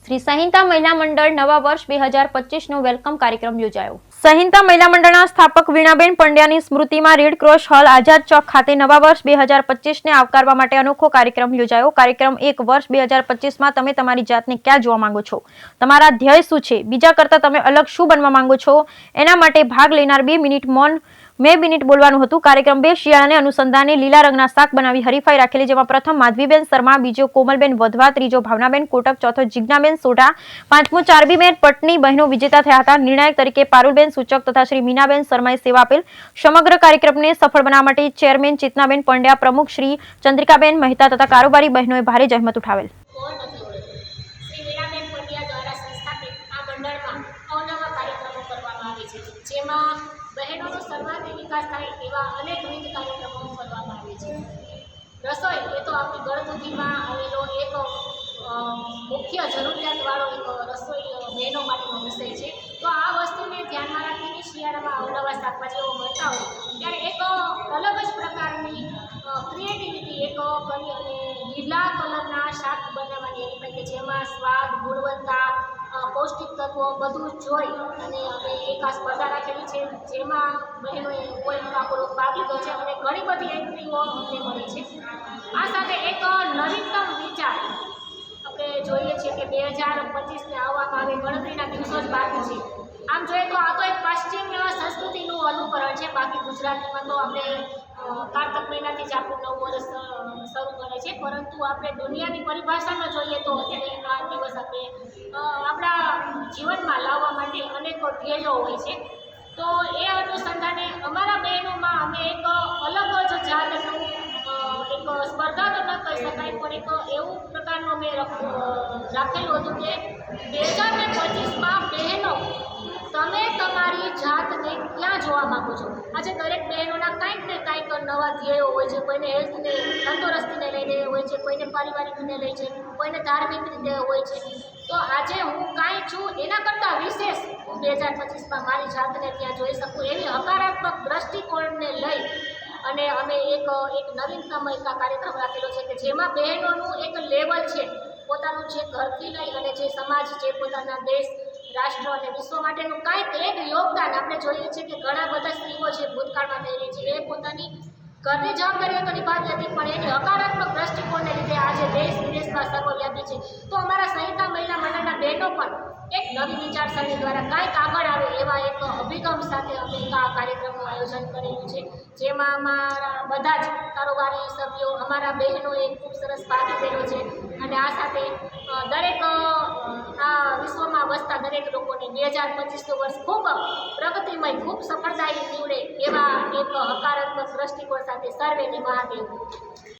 શ્રી સંહિતા મહિલા મંડળ નવા વર્ષ 2025નો વેલકમ કાર્યક્રમ યોજાયો। સંહિતા મહિલા મંડળના સ્થાપક વીણાબેન પંડ્યાની સ્મૃતિમાં રેડ ક્રોસ હોલ આઝાદ ચોક ખાતે નવા વર્ષ 2025ને આવકારવા માટે અનોખો કાર્યક્રમ યોજાયો। કાર્યક્રમ એક વર્ષ 2025માં તમે તમારી જાતને ક્યાં જોવા માંગો છો, તમારા ધ્યેય શું છે, બીજા કરતા તમે અલગ શું બનવા માંગો છો, એના માટે ભાગ લેનાર 2 મિનિટ મૌન 2 મિનિટ બોલવાનું હતું। કાર્યક્રમ 2 શિયાળાને અનુસંધાને લીલા રંગના શાક બનાવી હરીફાઈ રાખેલી, જેમાં પ્રથમ માધવીબેન શર્મા, બીજો કોમલબેન વધવા, ત્રીજો ભાવનાબેન કોટક, ચોથો જિજ્ઞાબેન સોઢા, પાંચમો ચારબીબેન પટની બહેનો વિજેતા થયા હતા। નિર્ણાયક તરીકે પારુલબેન સૂચક તથા શ્રી મીનાબેન શર્માએ સેવા આપેલ। સમગ્ર કાર્યક્રમને સફળ બનાવવા માટે ચેરમેન ચેતનાબેન પંડ્યા, પ્રમુખ શ્રી ચંદ્રિકાબેન મહેતા તથા કારોબારી બહેનોએ ભારે જહેમત ઉઠાવેલ। જેમાં બહેનોનો સર્વાંગી વિકાસ થાય એવા અનેકવિધ કાર્યક્રમો કરવામાં આવે છે। રસોઈ એ તો આપણી ગળથુથીમાં આવેલો એક મુખ્ય જરૂરિયાતવાળો એક રસોઈ બહેનો માટેનો વિષય છે। તો આ વસ્તુને ધ્યાનમાં રાખીને શિયાળામાં અવનવા શાકભાજીઓ મળતા હોય ત્યારે એક અલગ જ પ્રકારની ક્રિએટિવિટી એક કરી અને લીલા કલરના શાક બનાવવાની એની કે જેમાં સ્વાદ, ગુણવત્તા, પૌષ્ટિક તત્વો બધું જોઈ અને અમે એક આ સ્પર્ધા રાખેલી છે, જેમાં બહેનોએ પૂરેપૂરો ભાગ લીધો છે અને ઘણી બધી એન્ટ્રીઓ અમને મળી છે। આ સાથે એક નવીનતમ વિચાર આપણે જોઈએ છીએ કે 2025ને આવવામાં આવે, ગણતરીના દિવસો જ બાકી છે। આમ જોઈએ તો આ તો એક પશ્ચિમ સંસ્કૃતિનું અનુકરણ છે। બાકી ગુજરાતીમાં તો આપણે કારતક મહિનાથી જ આપણું નવું વર્ષ શરૂ કરે છે, પરંતુ આપણે દુનિયાની પરિભાષામાં જોઈએ તો અત્યારે આ દિવસ આપણે આપણા જીવનમાં લાવવા માટે અનેક ધ્યેયો હોય છે। તો એ અનુસંધાને અમારા બહેનોમાં અમે એક અલગ જ જાતનું એક સ્પર્ધા તો ન કહી શકાય, પણ એક એવું પ્રકારનું મેં રાખેલું હતું કે 2025માં બહેનો તમે તમારી જાતને ક્યાં જોવા માગો છો। આજે દરેક બહેનોના કાંઈક ને કાંઈક નવા ધ્યેયો હોય છે। કોઈને હેલ્થને, તંદુરસ્તીને લઈને હોય છે, કોઈને પારિવારિકને લઈ છે, કોઈને ધાર્મિક રીતે હોય છે। તો આજે હું કાંઈ છું એના કરતાં વિશેષ હું 2025માં મારી જાતને ત્યાં જોઈ શકું એવી હકારાત્મક દ્રષ્ટિકોણને લઈ અને અમે એક નવીનતમ એક કાર્યક્રમ રાખેલો છે કે જેમાં બહેનોનું એક લેવલ છે, પોતાનું જે ઘરથી લઈ અને જે સમાજ, જે પોતાના દેશ, રાષ્ટ્ર અને વિશ્વ માટેનું કાંઈક એક યોગદાન આપણે જોઈએ છીએ કે ઘણા બધા સ્ત્રીઓ છે ભૂતકાળમાં થઈ રહી છે, એ પોતાની ઘરની જવાબદારીઓ તો નિભાવી હતી, પણ એની હકારાત્મક દ્રષ્ટિકોણને લીધે આજે દેશ વિદેશમાં સર્વવ્યાપી છે। તો અમારા સંહિતા મહિલા મંડળના બહેનો પણ એક નવી વિચારસરણી દ્વારા કાંઈક આગળ આવે એવા એક અભિગમ સાથે અમે આ કાર્યક્રમનું આયોજન કરેલું છે, જેમાં અમારા બધા જ કારોબારી સભ્યો, અમારા બહેનોએ ખૂબ સરસ ભાગ લીધેલો છે અને આ સાથે દરેક આ વિશ્વમાં વસતા દરેક લોકોને 2025નું વર્ષ ખૂબ પ્રગતિમય, ખૂબ સફળતાથી નીવડે એવા એક હકારાત્મક દ્રષ્ટિકોણ સાથે સર્વેને મહાદેવ।